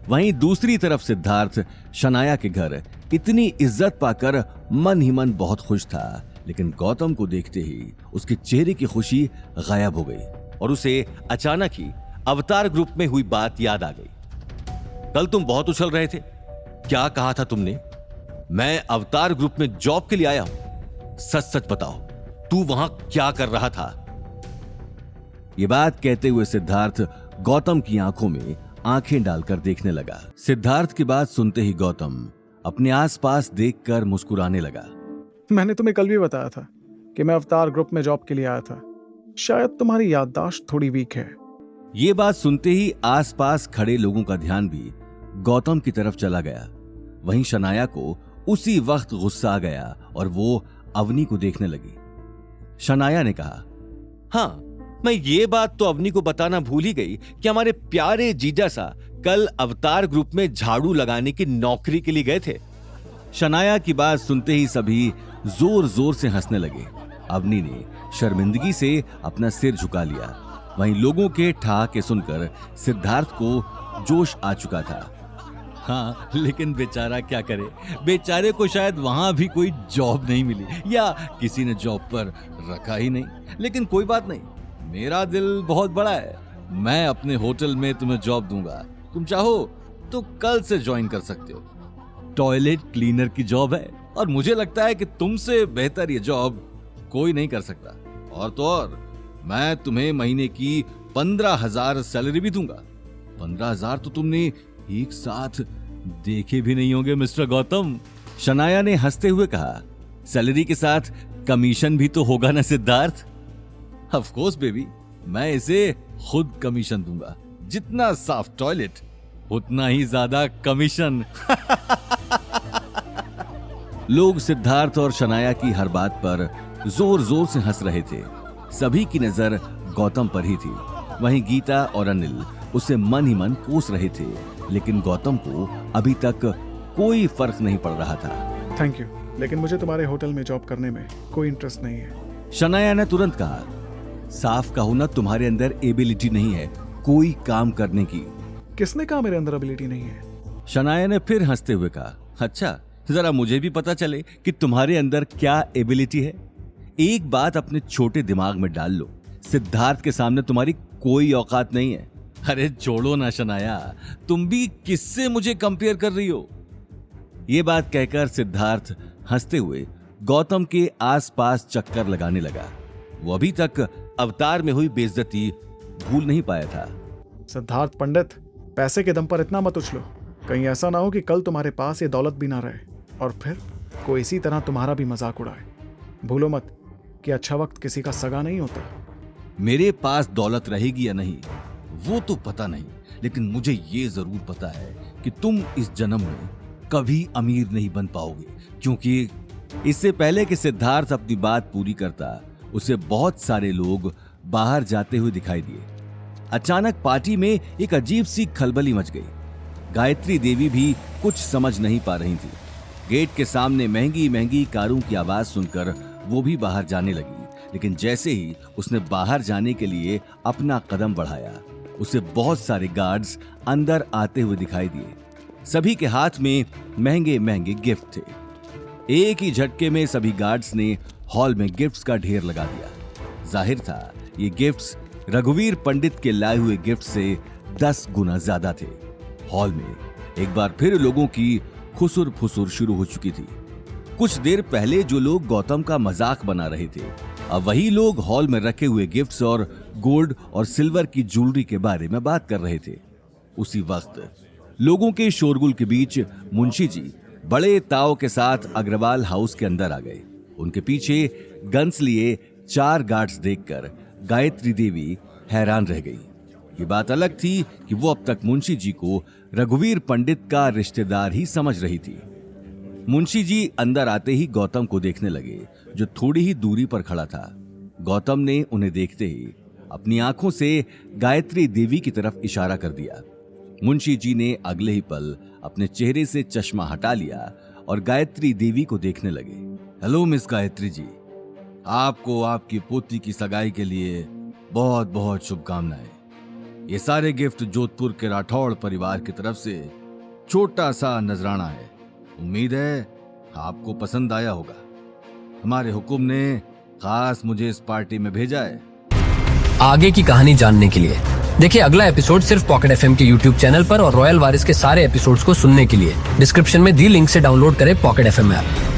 वहीं दूसरी तरफ सिद्धार्थ शनाया के घर इतनी इज्जत पाकर मन ही मन बहुत खुश था, लेकिन गौतम को देखते ही उसके चेहरे की खुशी गायब हो गई और उसे अचानक ही अवतार ग्रुप में हुई बात याद आ गई। कल तुम बहुत उछल रहे थे, क्या कहा था तुमने? मैं अवतार ग्रुप में जॉब के लिए आया हूं, सच सच बताओ, तू वहां क्या कर रहा था? ये बात कहते हुए सिद्धार्थ गौतम की आंखों में आंखें डालकर देखने लगा। सिद्धार्थ की बात सुनते ही गौतम अपने आसपास देखकर मुस्कुराने लगा। मैंने तुम्हें कल भी बताया था कि मैं अवतार ग्रुप में जॉब के लिए आया था। शायद तुम्हारी याददाश्त थोड़ी वीक है। ये बात सुनते ही आसपास खड़े लोगों का ध्यान भी गौतम की तरफ चला गया। वहीं शनाया को उसी वक्त गुस्सा आ गया और वो अवनी को देखने लगी। शनाया ने कहा, हाँ, मैं ये बात तो अवनी को बताना भूल ही गई कि हमारे प्यारे जीजा सा कल अवतार ग्रुप में झाड़ू लगाने की नौकरी के लिए गए थे। शनाया की बात सुनते ही सभी जोर जोर से हंसने लगे। अवनी ने शर्मिंदगी से अपना सिर झुका लिया। वहीं लोगों के ठहाके सुनकर सिद्धार्थ को जोश आ चुका था। हाँ, लेकिन बेचारा क्या करे, बेचारे को शायद वहां भी कोई जॉब नहीं मिली या किसी ने जॉब पर रखा ही नहीं। लेकिन कोई बात नहीं, मेरा दिल बहुत बड़ा है, मैं अपने होटल में तुम्हें जॉब दूंगा। तुम चाहो तो कल से ज्वाइन कर सकते हो। टॉयलेट क्लीनर की जॉब है और मुझे लगता है कि तुमसे बेहतर ये जॉब कोई नहीं कर सकता। और तो और मैं तुम्हें महीने की 15,000 सैलरी भी दूंगा। 15,000 तो तुमने एक साथ देखे भी नहीं होंगे मिस्टर गौतम। शनाया ने हंसते हुए कहा, सैलरी के साथ कमीशन भी तो होगा ना सिद्धार्थ? ऑफ कोर्स बेबी, मैं इसे खुद कमीशन दूंगा। जितना साफ टॉयलेट उतना ही ज्यादा कमीशन। लोग सिद्धार्थ और शनाया की हर बात पर जोर जोर से हंस रहे थे। सभी की नजर गौतम पर ही थी। वहीं गीता और अनिल उसे मन ही मन कोस रहे थे, लेकिन गौतम को अभी तक कोई फर्क नहीं पड़ रहा था। थैंक यू, लेकिन मुझे तुम्हारे होटल में जॉब करने में कोई इंटरेस्ट नहीं है। शनाया ने तुरंत कहा, साफ कहो ना, तुम्हारे अंदर एबिलिटी नहीं है कोई काम करने की। किसने कहा मेरे अंदर एबिलिटी नहीं है? शनाया ने फिर हंसते हुए कहा, अच्छा, जरा मुझे भी पता चले कि तुम्हारे अंदर क्या एबिलिटी है। एक बात अपने छोटे दिमाग में डाल लो, सिद्धार्थ के सामने तुम्हारी कोई औकात नहीं है। अरे छोड़ो ना शनाया, तुम भी किससे मुझे कंपेयर कर रही हो? ये बात कहकर सिद्धार्थ हंसते हुए गौतम के आसपास चक्कर लगाने लगा। वो अभी तक अवतार में हुई बेइज्जती भूल नहीं पाया था। सिद्धार्थ पंडित, पैसे के दम पर इतना मत उछलो। कहीं ऐसा ना हो कि कल तुम्हारे पास ये दौलत भी ना रहे और फिर कोई इसी तरह तुम्हारा भी मजाक उड़ाए। भूलो मत कि अच्छा वक्त किसी का सगा नहीं होता। मेरे पास दौलत रहेगी या नहीं वो तो पता नहीं, लेकिन मुझे ये जरूर पता है कि तुम इस जन्म में कभी अमीर नहीं बन पाओगे, क्योंकि इससे पहले कि सिद्धार्थ अपनी बात पूरी करता, उसे बहुत सारे लोग बाहर जाते हुए दिखाई दिए। अचानक पार्टी में एक अजीब सी खलबली मच गई। गायत्री देवी भी कुछ समझ नहीं पा रही थी। गेट के सामने महंगी महंगी कारों की आवाज सुनकर वो भी बाहर जाने लगी, लेकिन जैसे ही उसने बाहर जाने के लिए अपना कदम बढ़ाया, उसे बहुत सारे गार्ड्स अंदर आते हुए दिखाई दिए। सभी के हाथ में महंगे महंगे गिफ्ट थे। एक ही झटके में सभी गार्ड्स ने हॉल में गिफ्ट्स का ढेर लगा दिया। जाहिर था ये गिफ्ट्स रघुवीर पंडित के लाए हुए गिफ्ट से 10 गुना ज्यादा थे। हॉल में एक बार फिर लोगों की खुसुर फुसुर शुरू हो चुकी थी। कुछ देर पहले जो लोग गौतम का मजाक बना रहे थे, अब वही लोग हॉल में रखे हुए गिफ्ट्स और गोल्ड और सिल्वर की ज्वेलरी के बारे में बात कर रहे थे। उसी वक्त लोगों के शोरगुल के बीच मुंशी जी बड़े ताव के साथ अग्रवाल हाउस के अंदर आ गए। उनके पीछे गन्स लिए 4 गार्ड्स देखकर गायत्री देवी हैरान रह गई। ये बात अलग थी कि वो अब तक मुंशी जी को रघुवीर पंडित का रिश्तेदार ही समझ रही थी। मुंशी जी अंदर आते ही गौतम को देखने लगे, जो थोड़ी ही दूरी पर खड़ा था। गौतम ने उन्हें देखते ही अपनी आंखों से गायत्री देवी की तरफ इशारा कर दिया। मुंशी जी ने अगले ही पल अपने चेहरे से चश्मा हटा लिया और गायत्री देवी को देखने लगे। हेलो मिस गायत्री जी, आपको आपकी पोती की सगाई के लिए बहुत बहुत शुभकामनाएं। ये सारे गिफ्ट जोधपुर के राठौड़ परिवार की तरफ से छोटा सा नजराना है। उम्मीद है आपको पसंद आया होगा। हमारे हुकुम ने खास मुझे इस पार्टी में भेजा है। आगे की कहानी जानने के लिए देखिए अगला एपिसोड सिर्फ पॉकेट एफएम के यूट्यूब चैनल पर और रॉयल वारिस के सारे एपिसोड्स को सुनने के लिए डिस्क्रिप्शन में दी लिंक से डाउनलोड करें पॉकेट एफएम ऐप।